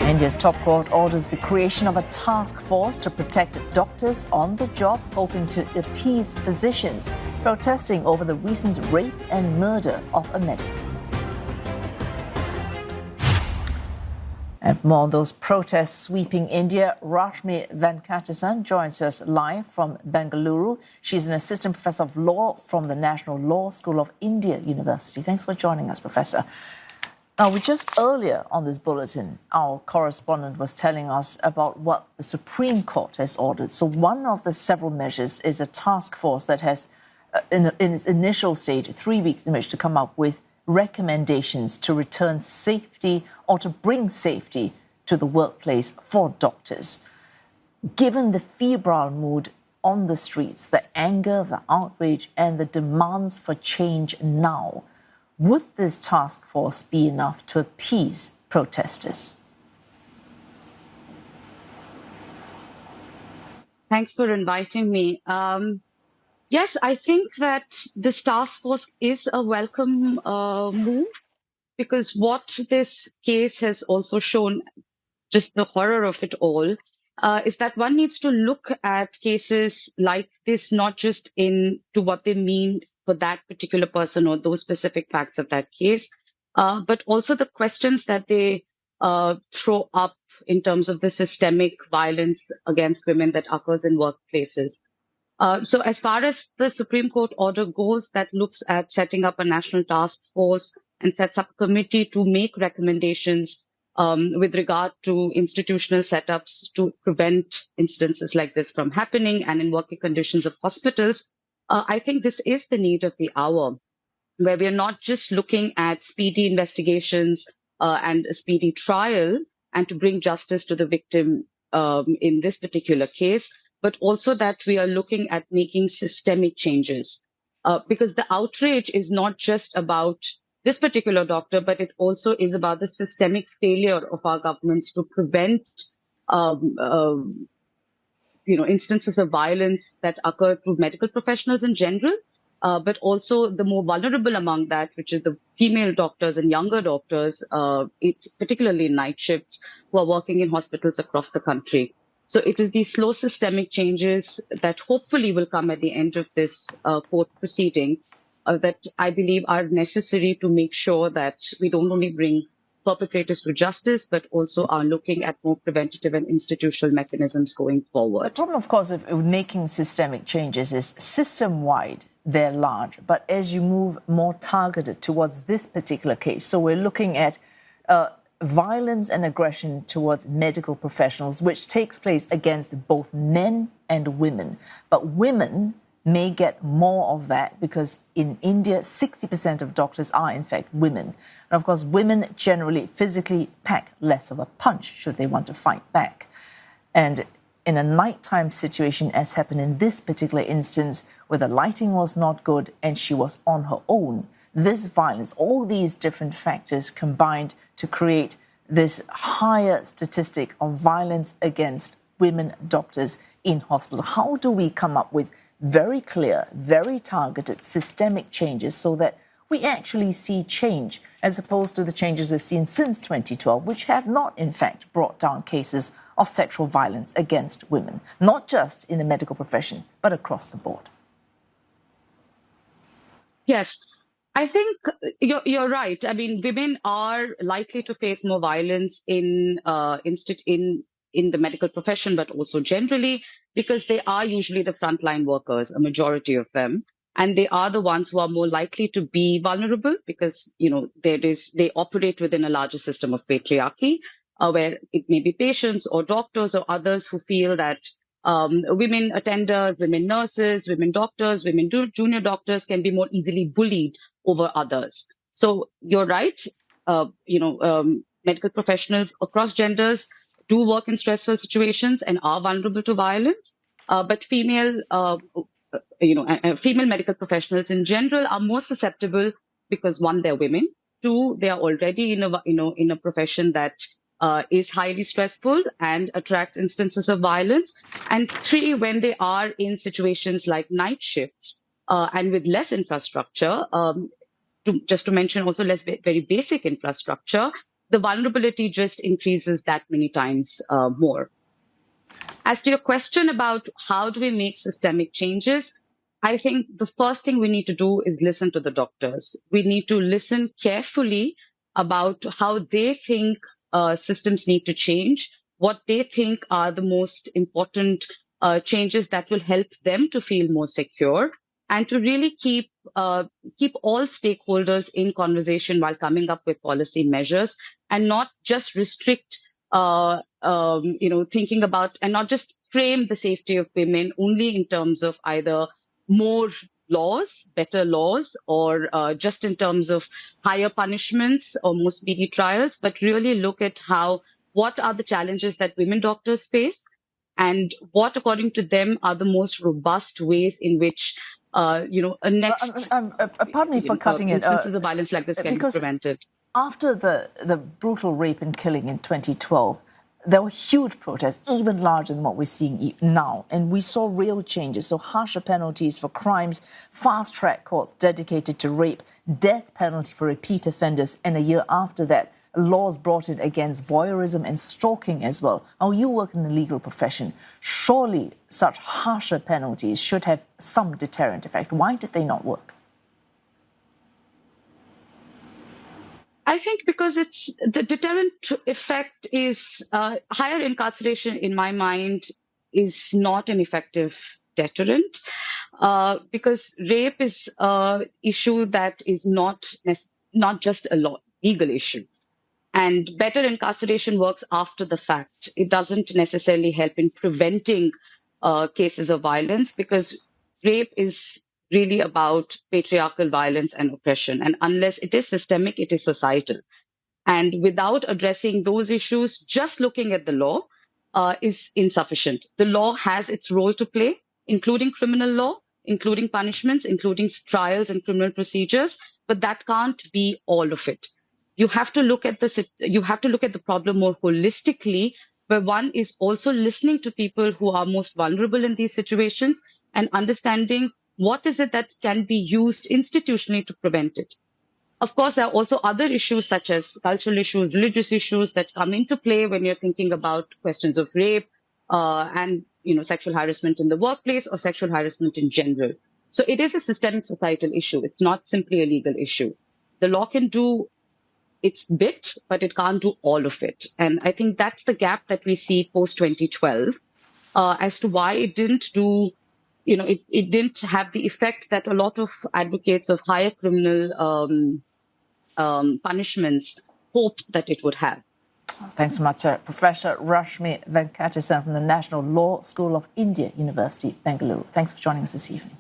India's top court orders the creation of a task force to protect doctors on the job, hoping to appease physicians protesting over the recent rape and murder of a medic. And more on those protests sweeping India. Rashmi Venkatesan joins us live from Bengaluru. She's an assistant professor of law from the National Law School of India University. Thanks for joining us, Professor. Now, just earlier on this bulletin, our correspondent was telling us about what the Supreme Court has ordered. So one of the several measures is a task force that has, in its initial stage, 3 weeks in which to come up with recommendations to return safety or to bring safety to the workplace for doctors. Given the febrile mood on the streets, the anger, the outrage, and the demands for change now, would this task force be enough to appease protesters? Thanks for inviting me. Yes, I think that this task force is a welcome move, because what this case has also shown, just the horror of it all, is that one needs to look at cases like this, not just to what they mean for that particular person or those specific facts of that case, but also the questions that they throw up in terms of the systemic violence against women that occurs in workplaces. So as far as the Supreme Court order goes, that looks at setting up a national task force and sets up a committee to make recommendations with regard to institutional setups to prevent incidences like this from happening and in working conditions of hospitals. I think this is the need of the hour, where we are not just looking at speedy investigations and a speedy trial and to bring justice to the victim in this particular case, but also that we are looking at making systemic changes. Because the outrage is not just about this particular doctor, but it also is about the systemic failure of our governments to prevent instances of violence that occur to medical professionals in general, but also the more vulnerable among that, which is the female doctors and younger doctors, particularly in night shifts, who are working in hospitals across the country. So it is these slow systemic changes that hopefully will come at the end of this court proceeding that I believe are necessary to make sure that we don't only bring perpetrators to justice, but also are looking at more preventative and institutional mechanisms going forward. The problem, of course, of making systemic changes is system-wide, they're large. But as you move more targeted towards this particular case, so we're looking at violence and aggression towards medical professionals, which takes place against both men and women. But women may get more of that because in India, 60% of doctors are, in fact, women. And of course, women generally physically pack less of a punch should they want to fight back. And in a nighttime situation, as happened in this particular instance, where the lighting was not good and she was on her own, this violence, all these different factors combined to create this higher statistic of violence against women doctors in hospitals. How do we come up with very clear, very targeted, systemic changes so that we actually see change, as opposed to the changes we've seen since 2012, which have not, in fact, brought down cases of sexual violence against women, not just in the medical profession, but across the board? Yes, I think you're right. I mean, women are likely to face more violence in the medical profession, but also generally, because they are usually the frontline workers, a majority of them. And they are the ones who are more likely to be vulnerable because, they operate within a larger system of patriarchy, where it may be patients or doctors or others who feel that women attenders, women nurses, women doctors, women junior doctors can be more easily bullied over others. So you're right. Medical professionals across genders do work in stressful situations and are vulnerable to violence. But female medical professionals in general are more susceptible because, one, they're women. Two, they are already in a profession that is highly stressful and attracts instances of violence. And three, when they are in situations like night shifts and with less infrastructure, just to mention also less very basic infrastructure, the vulnerability just increases that many times more. As to your question about how do we make systemic changes, I think the first thing we need to do is listen to the doctors. We need to listen carefully about how they think systems need to change, what they think are the most important changes that will help them to feel more secure, and to really keep all stakeholders in conversation while coming up with policy measures, and not just restrict thinking about, and not just frame the safety of women only in terms of either more laws, better laws, or just in terms of higher punishments or more speedy trials, but really look at what are the challenges that women doctors face, and what, according to them, are the most robust ways in which pardon me for cutting it. Instances of violence like this can be prevented. After the brutal rape and killing in 2012, there were huge protests, even larger than what we're seeing now. And we saw real changes. So harsher penalties for crimes, fast-track courts dedicated to rape, death penalty for repeat offenders, and a year after that, laws brought in against voyeurism and stalking as well. Now, you work in the legal profession. Surely such harsher penalties should have some deterrent effect. Why did they not work? I think because the deterrent effect is higher incarceration, in my mind, is not an effective deterrent, because rape is an issue that is not just a legal issue. And better incarceration works after the fact. It doesn't necessarily help in preventing cases of violence, because rape is really about patriarchal violence and oppression. And unless it is systemic, it is societal. And without addressing those issues, just looking at the law is insufficient. The law has its role to play, including criminal law, including punishments, including trials and criminal procedures, but that can't be all of it. You have to look at the problem more holistically, where one is also listening to people who are most vulnerable in these situations and understanding what is it that can be used institutionally to prevent it. Of course, there are also other issues such as cultural issues, religious issues that come into play when you're thinking about questions of rape and sexual harassment in the workplace or sexual harassment in general. So it is a systemic societal issue. It's not simply a legal issue. The law can do its bit, but it can't do all of it. And I think that's the gap that we see post 2012 as to why it didn't do. It didn't have the effect that a lot of advocates of higher criminal punishments hoped that it would have. Thanks so much, Professor Rashmi Venkatesan from the National Law School of India University, Bengaluru. Thanks for joining us this evening.